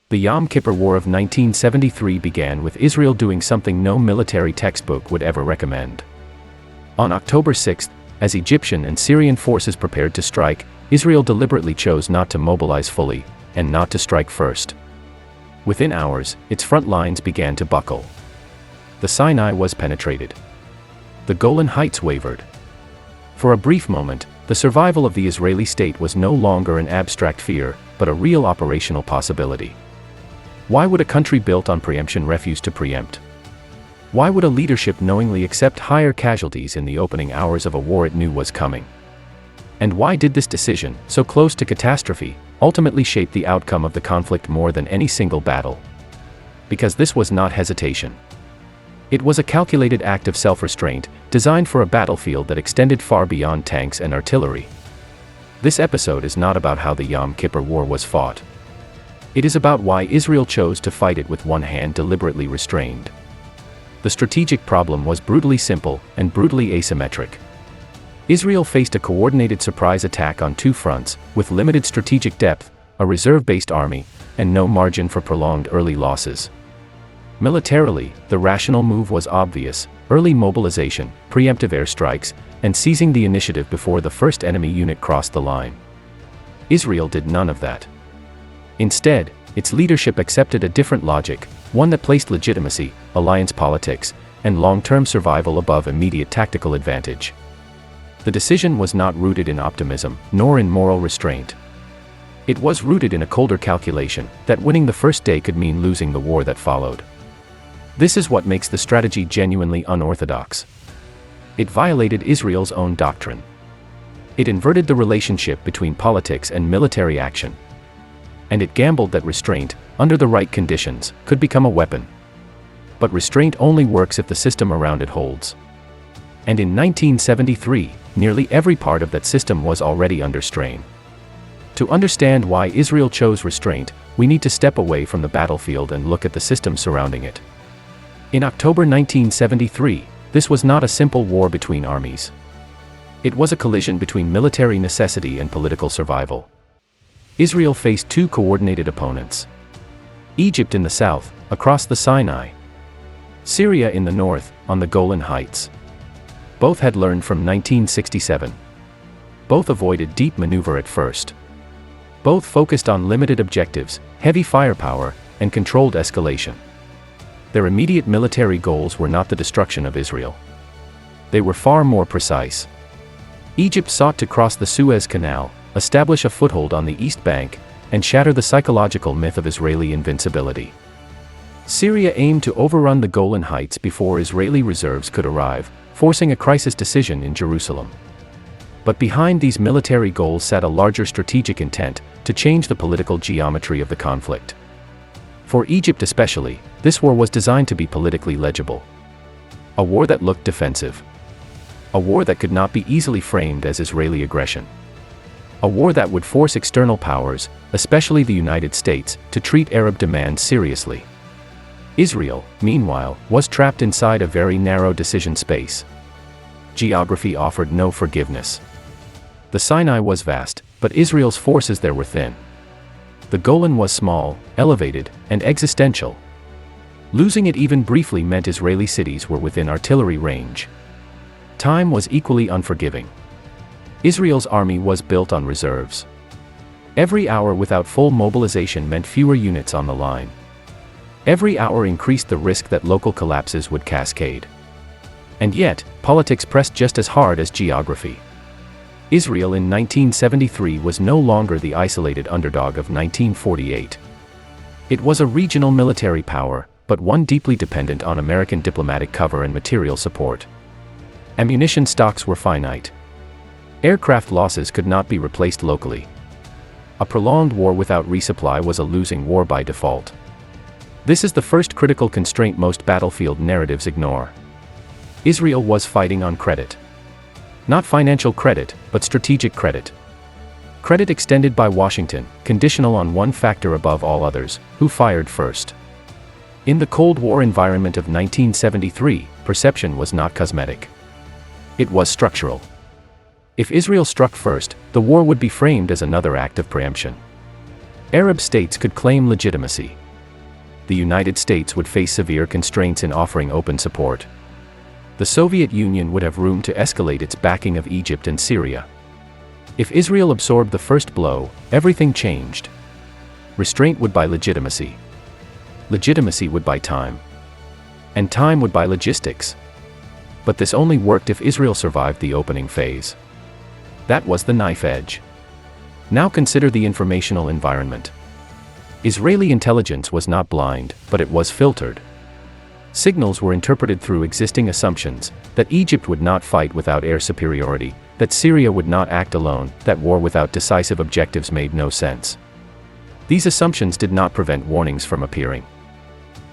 The Yom Kippur War of 1973 began with Israel doing something no military textbook would ever recommend. On October 6, as Egyptian and Syrian forces prepared to strike, Israel deliberately chose not to mobilize fully, and not to strike first. Within hours, its front lines began to buckle. The Sinai was penetrated. The Golan Heights wavered. For a brief moment, the survival of the Israeli state was no longer an abstract fear, but a real operational possibility. Why would a country built on preemption refuse to preempt? Why would a leadership knowingly accept higher casualties in the opening hours of a war it knew was coming? And why did this decision, so close to catastrophe, ultimately shape the outcome of the conflict more than any single battle? Because this was not hesitation. It was a calculated act of self-restraint, designed for a battlefield that extended far beyond tanks and artillery. This episode is not about how the Yom Kippur War was fought. It is about why Israel chose to fight it with one hand deliberately restrained. The strategic problem was brutally simple and brutally asymmetric. Israel faced a coordinated surprise attack on two fronts, with limited strategic depth, a reserve-based army, and no margin for prolonged early losses. Militarily, the rational move was obvious: early mobilization, preemptive airstrikes, and seizing the initiative before the first enemy unit crossed the line. Israel did none of that. Instead, its leadership accepted a different logic, one that placed legitimacy, alliance politics, and long-term survival above immediate tactical advantage. The decision was not rooted in optimism, nor in moral restraint. It was rooted in a colder calculation, that winning the first day could mean losing the war that followed. This is what makes the strategy genuinely unorthodox. It violated Israel's own doctrine. It inverted the relationship between politics and military action. And it gambled that restraint, under the right conditions, could become a weapon. But restraint only works if the system around it holds. And in 1973, nearly every part of that system was already under strain. To understand why Israel chose restraint, we need to step away from the battlefield and look at the system surrounding it. In October 1973, this was not a simple war between armies. It was a collision between military necessity and political survival. Israel faced two coordinated opponents: Egypt in the south, across the Sinai; Syria in the north, on the Golan Heights. Both had learned from 1967. Both avoided deep maneuver at first. Both focused on limited objectives, heavy firepower, and controlled escalation. Their immediate military goals were not the destruction of Israel. They were far more precise. Egypt sought to cross the Suez Canal, establish a foothold on the East Bank, and shatter the psychological myth of Israeli invincibility. Syria aimed to overrun the Golan Heights before Israeli reserves could arrive, forcing a crisis decision in Jerusalem. But behind these military goals sat a larger strategic intent: to change the political geometry of the conflict. For Egypt especially, this war was designed to be politically legible. A war that looked defensive. A war that could not be easily framed as Israeli aggression. A war that would force external powers, especially the United States, to treat Arab demands seriously. Israel, meanwhile, was trapped inside a very narrow decision space. Geography offered no forgiveness. The Sinai was vast, but Israel's forces there were thin. The Golan was small, elevated, and existential. Losing it even briefly meant Israeli cities were within artillery range. Time was equally unforgiving. Israel's army was built on reserves. Every hour without full mobilization meant fewer units on the line. Every hour increased the risk that local collapses would cascade. And yet, politics pressed just as hard as geography. Israel in 1973 was no longer the isolated underdog of 1948. It was a regional military power, but one deeply dependent on American diplomatic cover and material support. Ammunition stocks were finite. Aircraft losses could not be replaced locally. A prolonged war without resupply was a losing war by default. This is the first critical constraint most battlefield narratives ignore. Israel was fighting on credit. Not financial credit, but strategic credit. Credit extended by Washington, conditional on one factor above all others: who fired first. In the Cold War environment of 1973, perception was not cosmetic. It was structural. If Israel struck first, the war would be framed as another act of preemption. Arab states could claim legitimacy. The United States would face severe constraints in offering open support. The Soviet Union would have room to escalate its backing of Egypt and Syria. If Israel absorbed the first blow, everything changed. Restraint would buy legitimacy. Legitimacy would buy time. And time would buy logistics. But this only worked if Israel survived the opening phase. That was the knife edge. Now consider the informational environment. Israeli intelligence was not blind, but it was filtered. Signals were interpreted through existing assumptions, that Egypt would not fight without air superiority, that Syria would not act alone, that war without decisive objectives made no sense. These assumptions did not prevent warnings from appearing.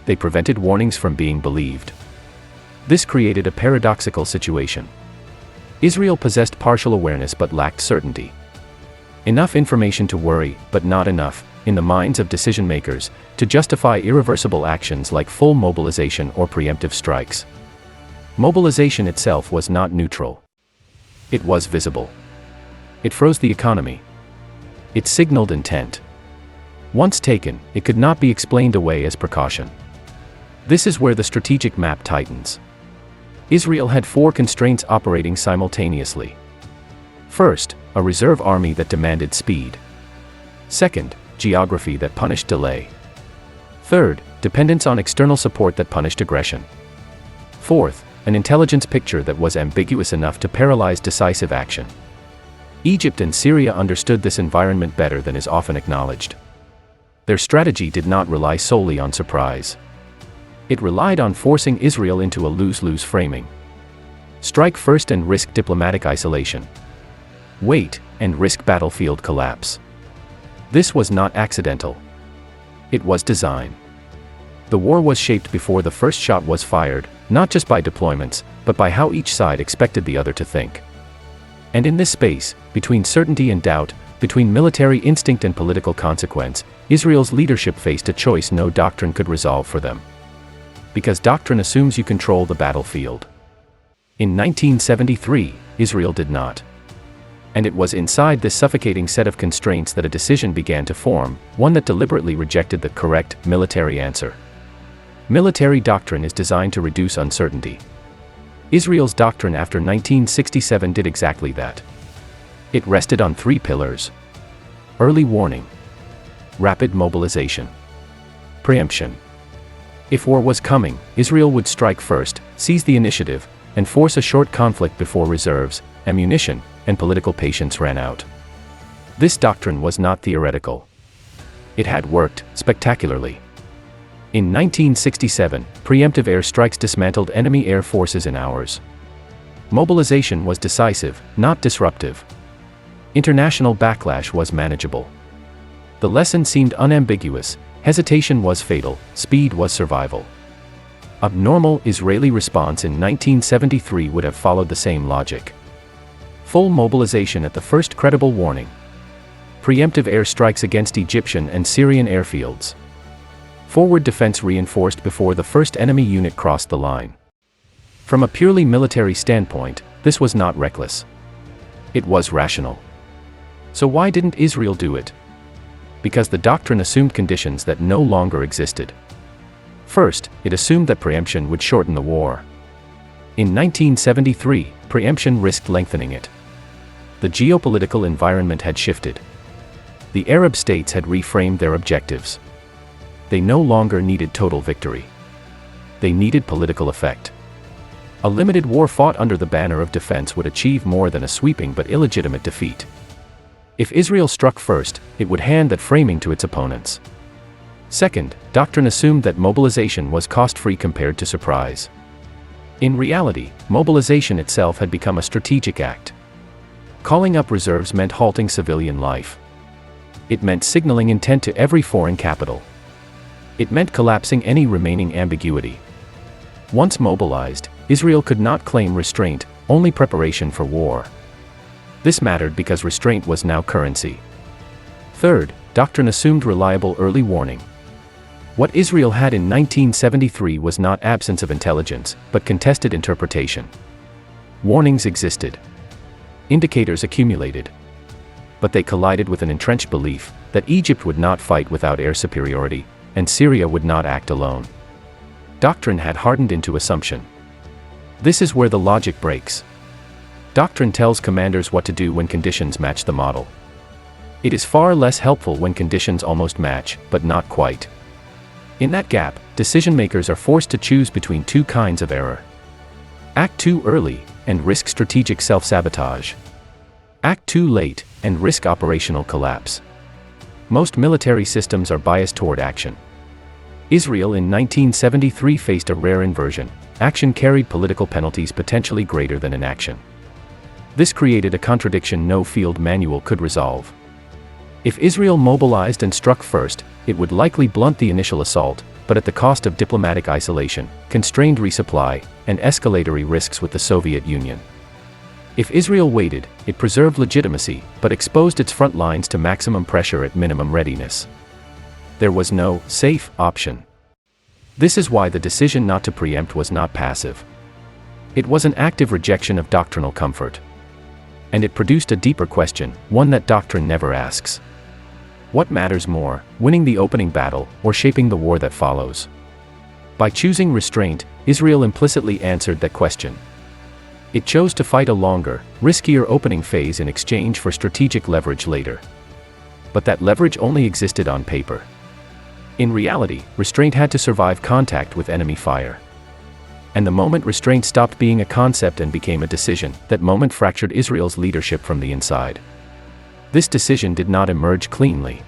They prevented warnings from being believed. This created a paradoxical situation. Israel possessed partial awareness but lacked certainty. Enough information to worry, but not enough, in the minds of decision-makers, to justify irreversible actions like full mobilization or preemptive strikes. Mobilization itself was not neutral. It was visible. It froze the economy. It signaled intent. Once taken, it could not be explained away as precaution. This is where the strategic map tightens. Israel had 4 constraints operating simultaneously. First, a reserve army that demanded speed. Second, geography that punished delay. Third, dependence on external support that punished aggression. Fourth, an intelligence picture that was ambiguous enough to paralyze decisive action. Egypt and Syria understood this environment better than is often acknowledged. Their strategy did not rely solely on surprise. It relied on forcing Israel into a lose-lose framing. Strike first and risk diplomatic isolation. Wait, and risk battlefield collapse. This was not accidental. It was design. The war was shaped before the first shot was fired, not just by deployments, but by how each side expected the other to think. And in this space, between certainty and doubt, between military instinct and political consequence, Israel's leadership faced a choice no doctrine could resolve for them. Because doctrine assumes you control the battlefield. In 1973, Israel did not. And it was inside this suffocating set of constraints that a decision began to form, one that deliberately rejected the correct military answer. Military doctrine is designed to reduce uncertainty. Israel's doctrine after 1967 did exactly that. It rested on 3 pillars: early warning, rapid mobilization, preemption. If war was coming, Israel would strike first, seize the initiative, and force a short conflict before reserves, ammunition, and political patience ran out. This doctrine was not theoretical. It had worked spectacularly. In 1967, preemptive air strikes dismantled enemy air forces in hours. Mobilization was decisive, not disruptive. International backlash was manageable. The lesson seemed unambiguous: hesitation was fatal, speed was survival. A normal Israeli response in 1973 would have followed the same logic. Full mobilization at the first credible warning. Preemptive air strikes against Egyptian and Syrian airfields. Forward defense reinforced before the first enemy unit crossed the line. From a purely military standpoint, this was not reckless. It was rational. So why didn't Israel do it? Because the doctrine assumed conditions that no longer existed. First, it assumed that preemption would shorten the war. In 1973, preemption risked lengthening it. The geopolitical environment had shifted. The Arab states had reframed their objectives. They no longer needed total victory. They needed political effect. A limited war fought under the banner of defense would achieve more than a sweeping but illegitimate defeat. If Israel struck first, it would hand that framing to its opponents. Second, doctrine assumed that mobilization was cost-free compared to surprise. In reality, mobilization itself had become a strategic act. Calling up reserves meant halting civilian life. It meant signaling intent to every foreign capital. It meant collapsing any remaining ambiguity. Once mobilized, Israel could not claim restraint, only preparation for war. This mattered because restraint was now currency. Third, doctrine assumed reliable early warning. What Israel had in 1973 was not absence of intelligence, but contested interpretation. Warnings existed. Indicators accumulated. But they collided with an entrenched belief that Egypt would not fight without air superiority, and Syria would not act alone. Doctrine had hardened into assumption. This is where the logic breaks. Doctrine tells commanders what to do when conditions match the model. It is far less helpful when conditions almost match, but not quite. In that gap, decision-makers are forced to choose between two kinds of error. Act too early, and risk strategic self-sabotage. Act too late, and risk operational collapse. Most military systems are biased toward action. Israel in 1973 faced a rare inversion. Action carried political penalties potentially greater than inaction. This created a contradiction no field manual could resolve. If Israel mobilized and struck first, it would likely blunt the initial assault, but at the cost of diplomatic isolation, constrained resupply, and escalatory risks with the Soviet Union. If Israel waited, it preserved legitimacy, but exposed its front lines to maximum pressure at minimum readiness. There was no safe option. This is why the decision not to preempt was not passive. It was an active rejection of doctrinal comfort. And it produced a deeper question, one that doctrine never asks. What matters more, winning the opening battle, or shaping the war that follows? By choosing restraint, Israel implicitly answered that question. It chose to fight a longer, riskier opening phase in exchange for strategic leverage later. But that leverage only existed on paper. In reality, restraint had to survive contact with enemy fire. And the moment restraint stopped being a concept and became a decision, that moment fractured Israel's leadership from the inside. This decision did not emerge cleanly.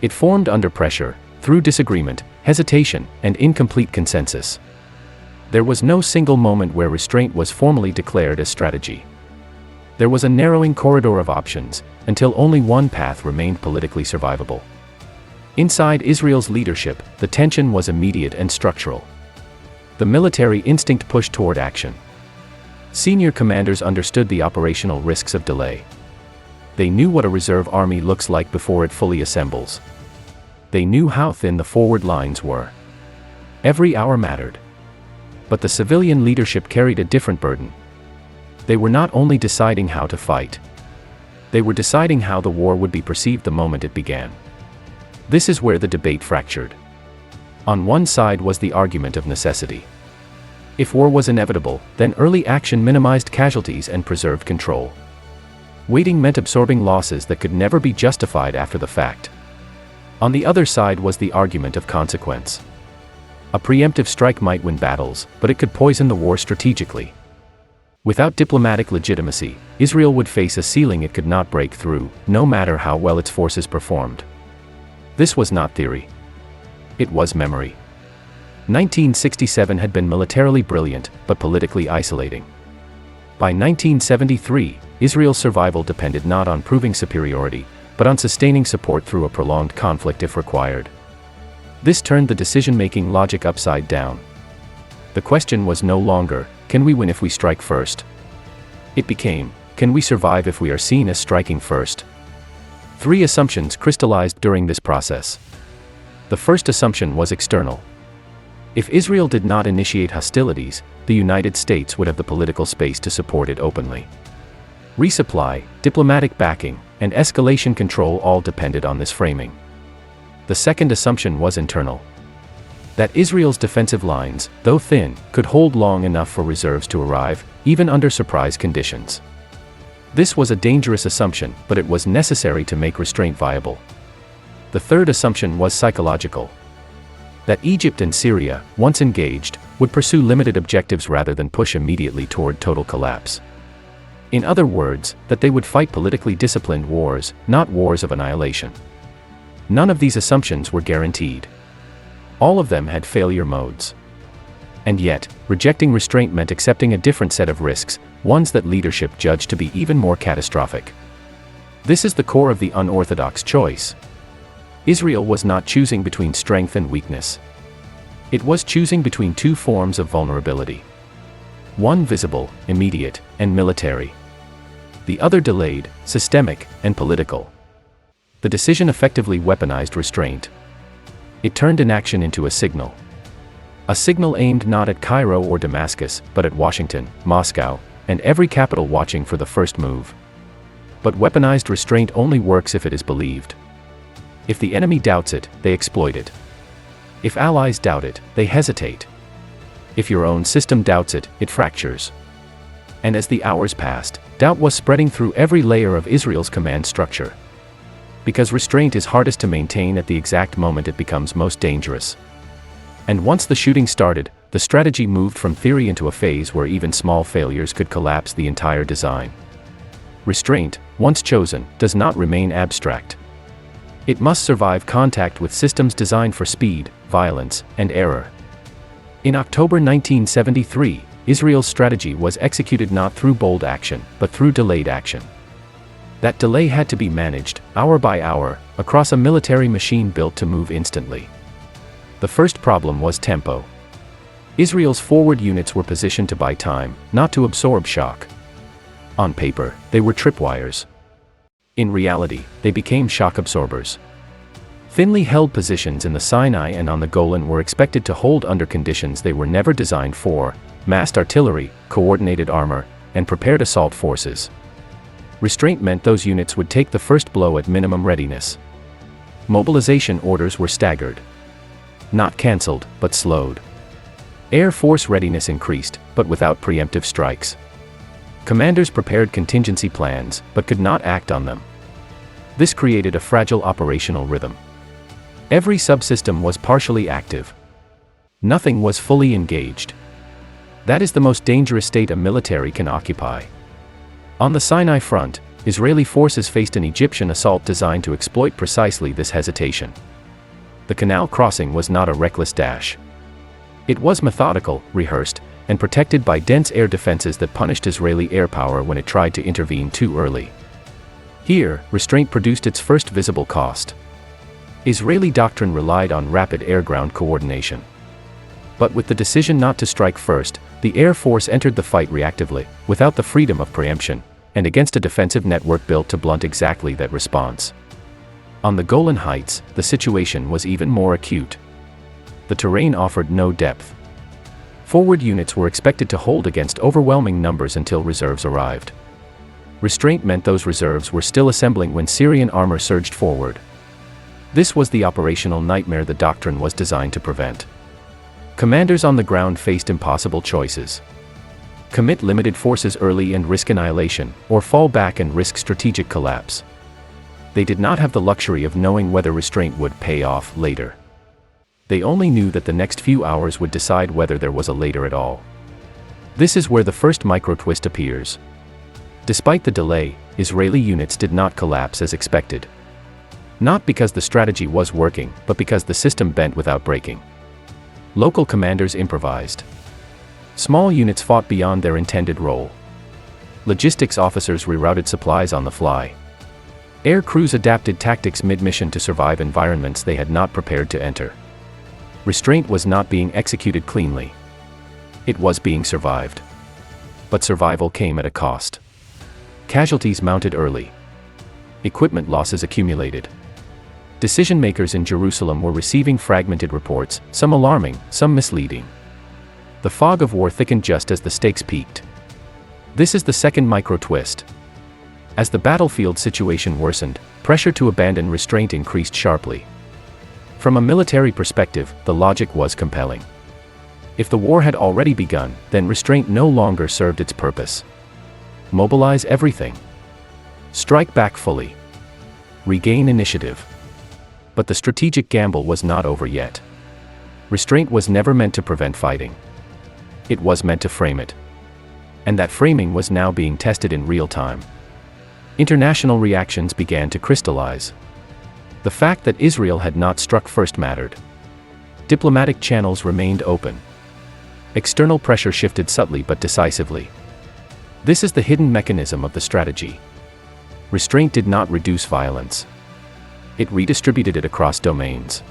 It formed under pressure, through disagreement, hesitation, and incomplete consensus. There was no single moment where restraint was formally declared as strategy. There was a narrowing corridor of options, until only one path remained politically survivable. Inside Israel's leadership, the tension was immediate and structural. The military instinct pushed toward action. Senior commanders understood the operational risks of delay. They knew what a reserve army looks like before it fully assembles. They knew how thin the forward lines were. Every hour mattered. But the civilian leadership carried a different burden. They were not only deciding how to fight. They were deciding how the war would be perceived the moment it began. This is where the debate fractured. On one side was the argument of necessity. If war was inevitable, then early action minimized casualties and preserved control. Waiting meant absorbing losses that could never be justified after the fact. On the other side was the argument of consequence. A preemptive strike might win battles, but it could poison the war strategically. Without diplomatic legitimacy, Israel would face a ceiling it could not break through, no matter how well its forces performed. This was not theory. It was memory. 1967 had been militarily brilliant, but politically isolating. By 1973, Israel's survival depended not on proving superiority, but on sustaining support through a prolonged conflict if required. This turned the decision-making logic upside down. The question was no longer, can we win if we strike first? It became, can we survive if we are seen as striking first? Three assumptions crystallized during this process. The first assumption was external. If Israel did not initiate hostilities, the United States would have the political space to support it openly. Resupply, diplomatic backing, and escalation control all depended on this framing. The second assumption was internal. That Israel's defensive lines, though thin, could hold long enough for reserves to arrive, even under surprise conditions. This was a dangerous assumption, but it was necessary to make restraint viable. The third assumption was psychological. That Egypt and Syria, once engaged, would pursue limited objectives rather than push immediately toward total collapse. In other words, that they would fight politically disciplined wars, not wars of annihilation. None of these assumptions were guaranteed. All of them had failure modes. And yet, rejecting restraint meant accepting a different set of risks, ones that leadership judged to be even more catastrophic. This is the core of the unorthodox choice. Israel was not choosing between strength and weakness. It was choosing between two forms of vulnerability. One visible, immediate, and military. The other delayed, systemic, and political. The decision effectively weaponized restraint. It turned inaction into a signal. A signal aimed not at Cairo or Damascus, but at Washington, Moscow, and every capital watching for the first move. But weaponized restraint only works if it is believed. If the enemy doubts it, they exploit it. If allies doubt it, they hesitate. If your own system doubts it, it fractures. And as the hours passed, doubt was spreading through every layer of Israel's command structure. Because restraint is hardest to maintain at the exact moment it becomes most dangerous. And once the shooting started, the strategy moved from theory into a phase where even small failures could collapse the entire design. Restraint, once chosen, does not remain abstract. It must survive contact with systems designed for speed, violence, and error. In October 1973, Israel's strategy was executed not through bold action, but through delayed action. That delay had to be managed, hour by hour, across a military machine built to move instantly. The first problem was tempo. Israel's forward units were positioned to buy time, not to absorb shock. On paper, they were tripwires. In reality, they became shock absorbers. Thinly held positions in the Sinai and on the Golan were expected to hold under conditions they were never designed for: massed artillery, coordinated armor, and prepared assault forces. Restraint meant those units would take the first blow at minimum readiness. Mobilization orders were staggered. Not cancelled, but slowed. Air Force readiness increased, but without preemptive strikes. Commanders prepared contingency plans, but could not act on them. This created a fragile operational rhythm. Every subsystem was partially active. Nothing was fully engaged. That is the most dangerous state a military can occupy. On the Sinai front, Israeli forces faced an Egyptian assault designed to exploit precisely this hesitation. The canal crossing was not a reckless dash. It was methodical, rehearsed, and protected by dense air defenses that punished Israeli air power when it tried to intervene too early. Here, restraint produced its first visible cost. Israeli doctrine relied on rapid air-ground coordination. But with the decision not to strike first, the Air Force entered the fight reactively, without the freedom of preemption, and against a defensive network built to blunt exactly that response. On the Golan Heights, the situation was even more acute. The terrain offered no depth. Forward units were expected to hold against overwhelming numbers until reserves arrived. Restraint meant those reserves were still assembling when Syrian armor surged forward. This was the operational nightmare the doctrine was designed to prevent. Commanders on the ground faced impossible choices. Commit limited forces early and risk annihilation, or fall back and risk strategic collapse. They did not have the luxury of knowing whether restraint would pay off later. They only knew that the next few hours would decide whether there was a later at all. This is where the first micro-twist appears. Despite the delay, Israeli units did not collapse as expected. Not because the strategy was working, but because the system bent without breaking. Local commanders improvised. Small units fought beyond their intended role. Logistics officers rerouted supplies on the fly. Air crews adapted tactics mid-mission to survive environments they had not prepared to enter. Restraint was not being executed cleanly. It was being survived. But survival came at a cost. Casualties mounted early. Equipment losses accumulated. Decision-makers in Jerusalem were receiving fragmented reports, some alarming, some misleading. The fog of war thickened just as the stakes peaked. This is the second micro-twist. As the battlefield situation worsened, pressure to abandon restraint increased sharply. From a military perspective, the logic was compelling. If the war had already begun, then restraint no longer served its purpose. Mobilize everything. Strike back fully. Regain initiative. But the strategic gamble was not over yet. Restraint was never meant to prevent fighting. It was meant to frame it. And that framing was now being tested in real time. International reactions began to crystallize. The fact that Israel had not struck first mattered. Diplomatic channels remained open. External pressure shifted subtly but decisively. This is the hidden mechanism of the strategy. Restraint did not reduce violence. It redistributed it across domains.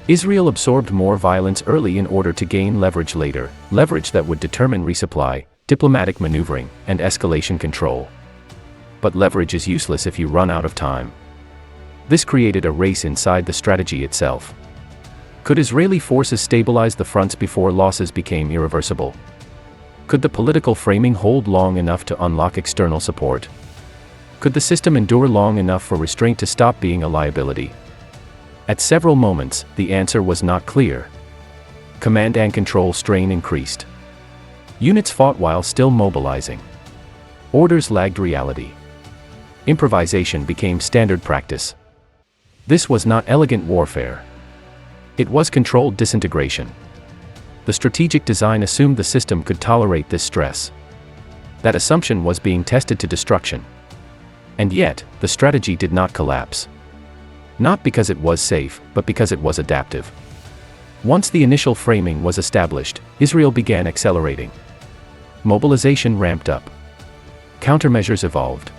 Israel absorbed more violence early in order to gain leverage later, leverage that would determine resupply, diplomatic maneuvering, and escalation control. But leverage is useless if you run out of time. This created a race inside the strategy itself. Could Israeli forces stabilize the fronts before losses became irreversible? Could the political framing hold long enough to unlock external support? Could the system endure long enough for restraint to stop being a liability? At several moments, the answer was not clear. Command and control strain increased. Units fought while still mobilizing. Orders lagged reality. Improvisation became standard practice. This was not elegant warfare. It was controlled disintegration. The strategic design assumed the system could tolerate this stress. That assumption was being tested to destruction. And yet, the strategy did not collapse. Not because it was safe, but because it was adaptive. Once the initial framing was established, Israel began accelerating. Mobilization ramped up. Countermeasures evolved.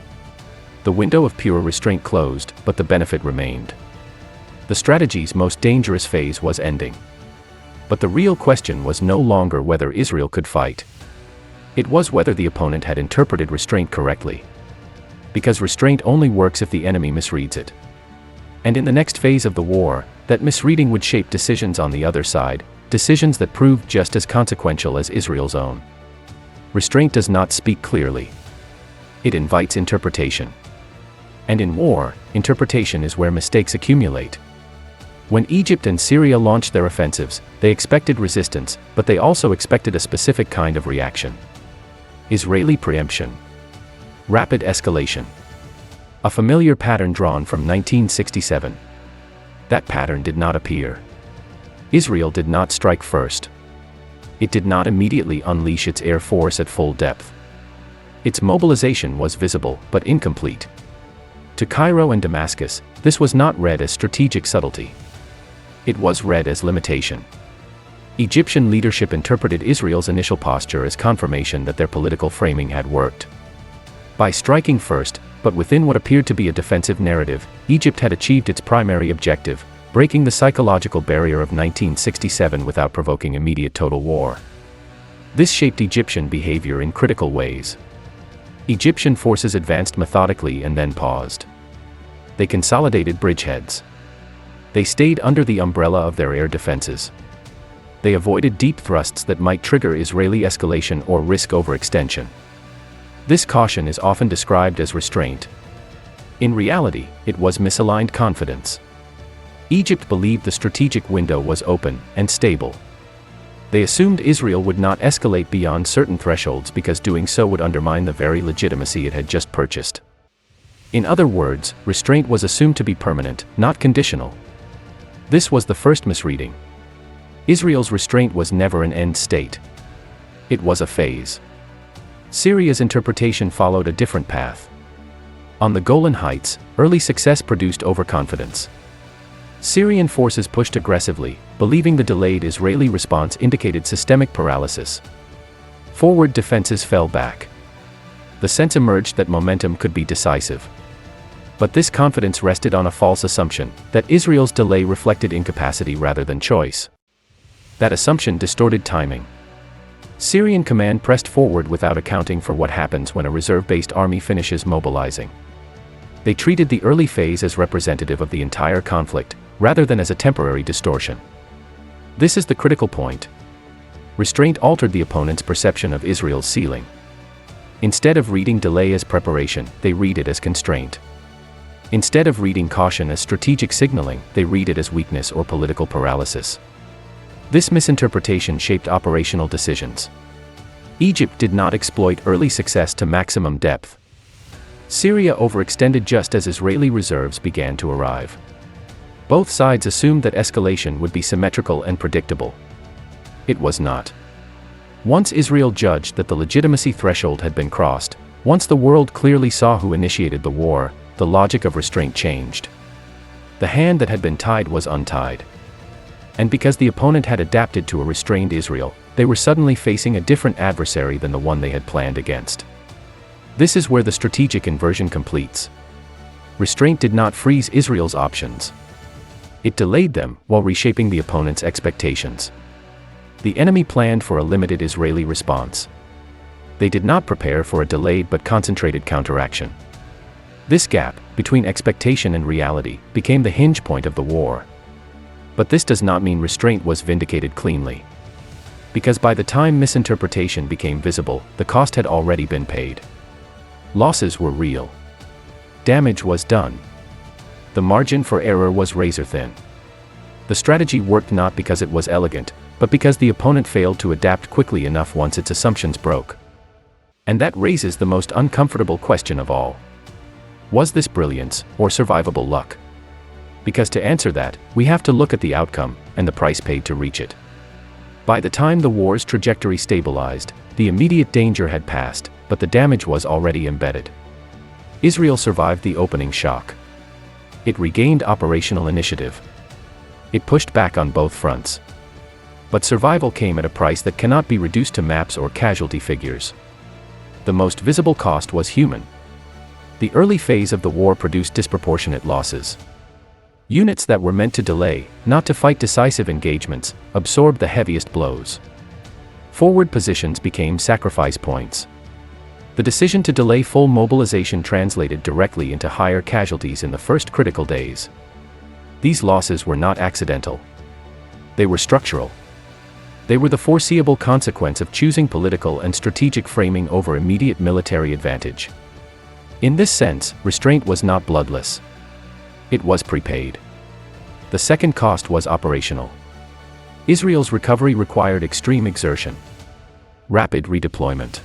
The window of pure restraint closed, but the benefit remained. The strategy's most dangerous phase was ending. But the real question was no longer whether Israel could fight. It was whether the opponent had interpreted restraint correctly. Because restraint only works if the enemy misreads it. And in the next phase of the war, that misreading would shape decisions on the other side, decisions that proved just as consequential as Israel's own. Restraint does not speak clearly. It invites interpretation. And in war, interpretation is where mistakes accumulate. When Egypt and Syria launched their offensives, they expected resistance, but they also expected a specific kind of reaction. Israeli preemption. Rapid escalation. A familiar pattern drawn from 1967. That pattern did not appear. Israel did not strike first. It did not immediately unleash its air force at full depth. Its mobilization was visible, but incomplete. To Cairo and Damascus, this was not read as strategic subtlety. It was read as limitation. Egyptian leadership interpreted Israel's initial posture as confirmation that their political framing had worked. By striking first, but within what appeared to be a defensive narrative, Egypt had achieved its primary objective, breaking the psychological barrier of 1967 without provoking immediate total war. This shaped Egyptian behavior in critical ways. Egyptian forces advanced methodically and then paused. They consolidated bridgeheads. They stayed under the umbrella of their air defenses. They avoided deep thrusts that might trigger Israeli escalation or risk overextension. This caution is often described as restraint. In reality, it was misaligned confidence. Egypt believed the strategic window was open and stable. They assumed Israel would not escalate beyond certain thresholds because doing so would undermine the very legitimacy it had just purchased. In other words, restraint was assumed to be permanent, not conditional. This was the first misreading. Israel's restraint was never an end state. It was a phase. Syria's interpretation followed a different path. On the Golan Heights, early success produced overconfidence. Syrian forces pushed aggressively, believing the delayed Israeli response indicated systemic paralysis. Forward defenses fell back. The sense emerged that momentum could be decisive. But this confidence rested on a false assumption, that Israel's delay reflected incapacity rather than choice. That assumption distorted timing. Syrian command pressed forward without accounting for what happens when a reserve-based army finishes mobilizing. They treated the early phase as representative of the entire conflict, rather than as a temporary distortion. This is the critical point. Restraint altered the opponent's perception of Israel's ceiling. Instead of reading delay as preparation, they read it as constraint. Instead of reading caution as strategic signaling, they read it as weakness or political paralysis. This misinterpretation shaped operational decisions. Egypt did not exploit early success to maximum depth. Syria overextended just as Israeli reserves began to arrive. Both sides assumed that escalation would be symmetrical and predictable. It was not. Once Israel judged that the legitimacy threshold had been crossed, once the world clearly saw who initiated the war, the logic of restraint changed. The hand that had been tied was untied. And because the opponent had adapted to a restrained Israel, they were suddenly facing a different adversary than the one they had planned against. This is where the strategic inversion completes. Restraint did not freeze Israel's options. It delayed them, while reshaping the opponent's expectations. The enemy planned for a limited Israeli response. They did not prepare for a delayed but concentrated counteraction. This gap, between expectation and reality, became the hinge point of the war. But this does not mean restraint was vindicated cleanly. Because by the time misinterpretation became visible, the cost had already been paid. Losses were real. Damage was done. The margin for error was razor-thin. The strategy worked not because it was elegant, but because the opponent failed to adapt quickly enough once its assumptions broke. And that raises the most uncomfortable question of all. Was this brilliance, or survivable luck? Because to answer that, we have to look at the outcome, and the price paid to reach it. By the time the war's trajectory stabilized, the immediate danger had passed, but the damage was already embedded. Israel survived the opening shock. It regained operational initiative. It pushed back on both fronts. But survival came at a price that cannot be reduced to maps or casualty figures. The most visible cost was human. The early phase of the war produced disproportionate losses. Units that were meant to delay, not to fight decisive engagements, absorbed the heaviest blows. Forward positions became sacrifice points. The decision to delay full mobilization translated directly into higher casualties in the first critical days. These losses were not accidental. They were structural. They were the foreseeable consequence of choosing political and strategic framing over immediate military advantage. In this sense, restraint was not bloodless. It was prepaid. The second cost was operational. Israel's recovery required extreme exertion. Rapid redeployment.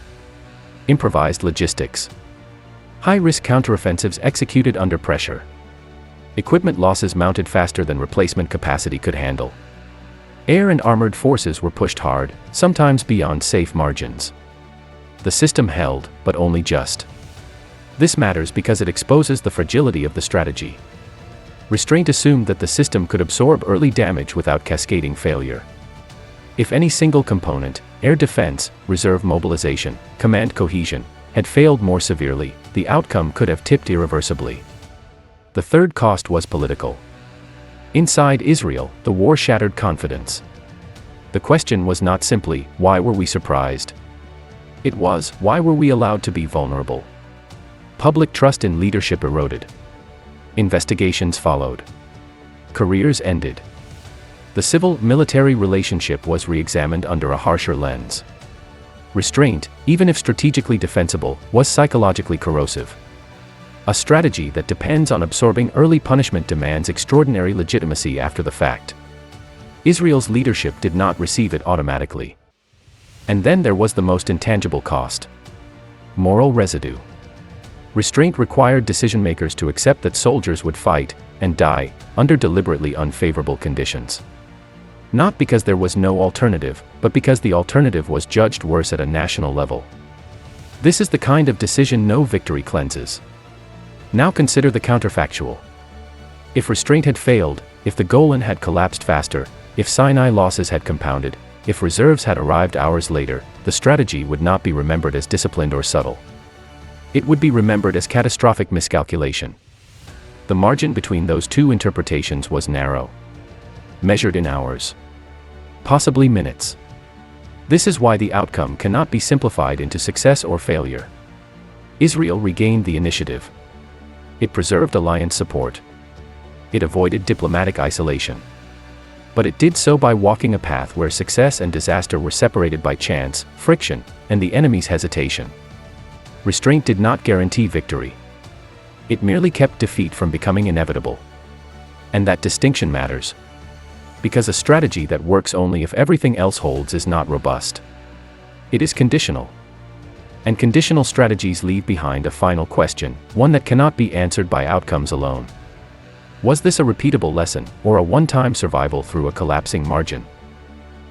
Improvised logistics. High-risk counteroffensives executed under pressure. Equipment losses mounted faster than replacement capacity could handle. Air and armored forces were pushed hard, sometimes beyond safe margins. The system held, but only just. This matters because it exposes the fragility of the strategy. Restraint assumed that the system could absorb early damage without cascading failure. If any single component, air defense, reserve mobilization, command cohesion, had failed more severely, the outcome could have tipped irreversibly. The third cost was political. Inside Israel, the war shattered confidence. The question was not simply, why were we surprised? It was, why were we allowed to be vulnerable? Public trust in leadership eroded. Investigations followed. Careers ended. The civil-military relationship was re-examined under a harsher lens. Restraint, even if strategically defensible, was psychologically corrosive. A strategy that depends on absorbing early punishment demands extraordinary legitimacy after the fact. Israel's leadership did not receive it automatically. And then there was the most intangible cost. Moral residue. Restraint required decision-makers to accept that soldiers would fight, and die, under deliberately unfavorable conditions. Not because there was no alternative, but because the alternative was judged worse at a national level. This is the kind of decision no victory cleanses. Now consider the counterfactual. If restraint had failed, if the Golan had collapsed faster, if Sinai losses had compounded, if reserves had arrived hours later, the strategy would not be remembered as disciplined or subtle. It would be remembered as catastrophic miscalculation. The margin between those two interpretations was narrow. Measured in hours. Possibly minutes. This is why the outcome cannot be simplified into success or failure. Israel regained the initiative. It preserved alliance support. It avoided diplomatic isolation. But it did so by walking a path where success and disaster were separated by chance, friction, and the enemy's hesitation. Restraint did not guarantee victory. It merely kept defeat from becoming inevitable. And that distinction matters. Because a strategy that works only if everything else holds is not robust. It is conditional. And conditional strategies leave behind a final question, one that cannot be answered by outcomes alone. Was this a repeatable lesson, or a one-time survival through a collapsing margin?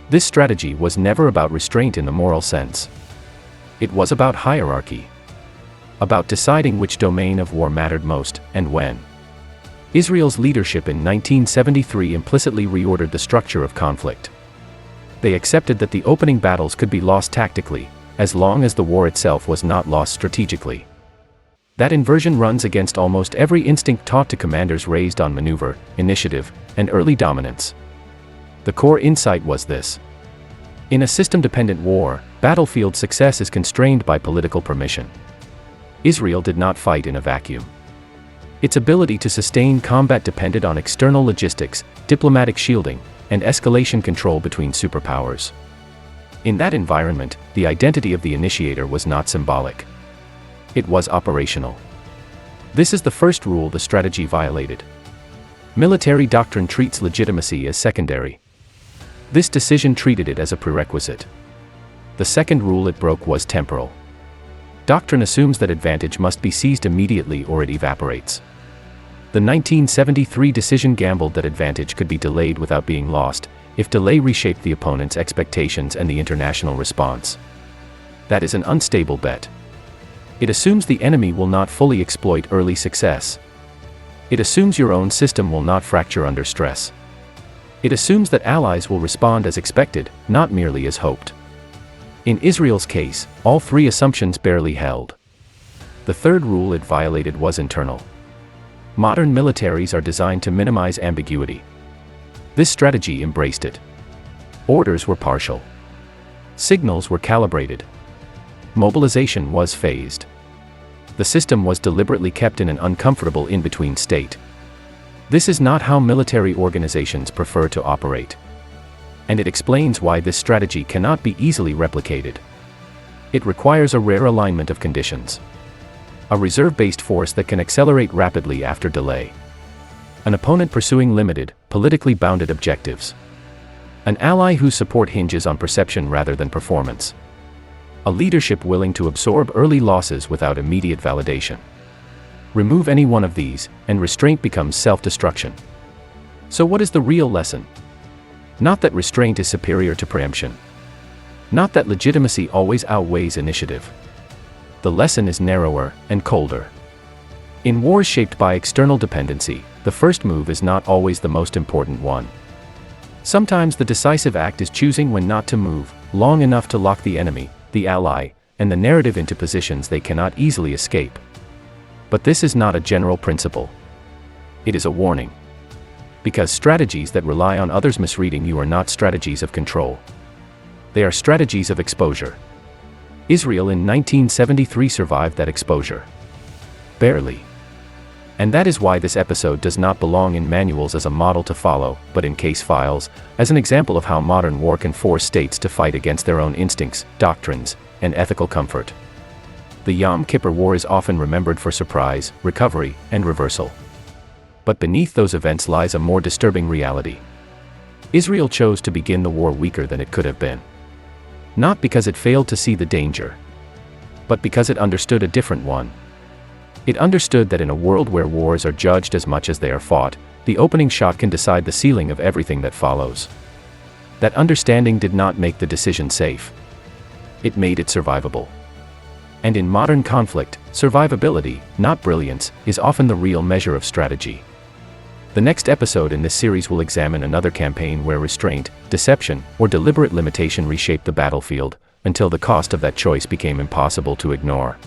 This strategy was never about restraint in the moral sense. It was about hierarchy. About deciding which domain of war mattered most, and when. Israel's leadership in 1973 implicitly reordered the structure of conflict. They accepted that the opening battles could be lost tactically, as long as the war itself was not lost strategically. That inversion runs against almost every instinct taught to commanders raised on maneuver, initiative, and early dominance. The core insight was this. In a system-dependent war, battlefield success is constrained by political permission. Israel did not fight in a vacuum. Its ability to sustain combat depended on external logistics, diplomatic shielding, and escalation control between superpowers. In that environment, the identity of the initiator was not symbolic. It was operational. This is the first rule the strategy violated. Military doctrine treats legitimacy as secondary. This decision treated it as a prerequisite. The second rule it broke was temporal. Doctrine assumes that advantage must be seized immediately or it evaporates. The 1973 decision gambled that advantage could be delayed without being lost, if delay reshaped the opponent's expectations and the international response. That is an unstable bet. It assumes the enemy will not fully exploit early success. It assumes your own system will not fracture under stress. It assumes that allies will respond as expected, not merely as hoped. In Israel's case, all three assumptions barely held. The third rule it violated was internal. Modern militaries are designed to minimize ambiguity. This strategy embraced it. Orders were partial. Signals were calibrated. Mobilization was phased. The system was deliberately kept in an uncomfortable in-between state. This is not how military organizations prefer to operate. And it explains why this strategy cannot be easily replicated. It requires a rare alignment of conditions. A reserve-based force that can accelerate rapidly after delay. An opponent pursuing limited, politically bounded objectives. An ally whose support hinges on perception rather than performance. A leadership willing to absorb early losses without immediate validation. Remove any one of these, and restraint becomes self-destruction. So what is the real lesson? Not that restraint is superior to preemption. Not that legitimacy always outweighs initiative. The lesson is narrower and colder. In wars shaped by external dependency, the first move is not always the most important one. Sometimes the decisive act is choosing when not to move, long enough to lock the enemy, the ally, and the narrative into positions they cannot easily escape. But this is not a general principle. It is a warning. Because strategies that rely on others misreading you are not strategies of control. They are strategies of exposure. Israel in 1973 survived that exposure. Barely. And that is why this episode does not belong in manuals as a model to follow, but in case files, as an example of how modern war can force states to fight against their own instincts, doctrines, and ethical comfort. The Yom Kippur War is often remembered for surprise, recovery, and reversal. But beneath those events lies a more disturbing reality. Israel chose to begin the war weaker than it could have been. Not because it failed to see the danger, but because it understood a different one. It understood that in a world where wars are judged as much as they are fought, the opening shot can decide the ceiling of everything that follows. That understanding did not make the decision safe. It made it survivable. And in modern conflict, survivability, not brilliance, is often the real measure of strategy. The next episode in this series will examine another campaign where restraint, deception, or deliberate limitation reshaped the battlefield, until the cost of that choice became impossible to ignore.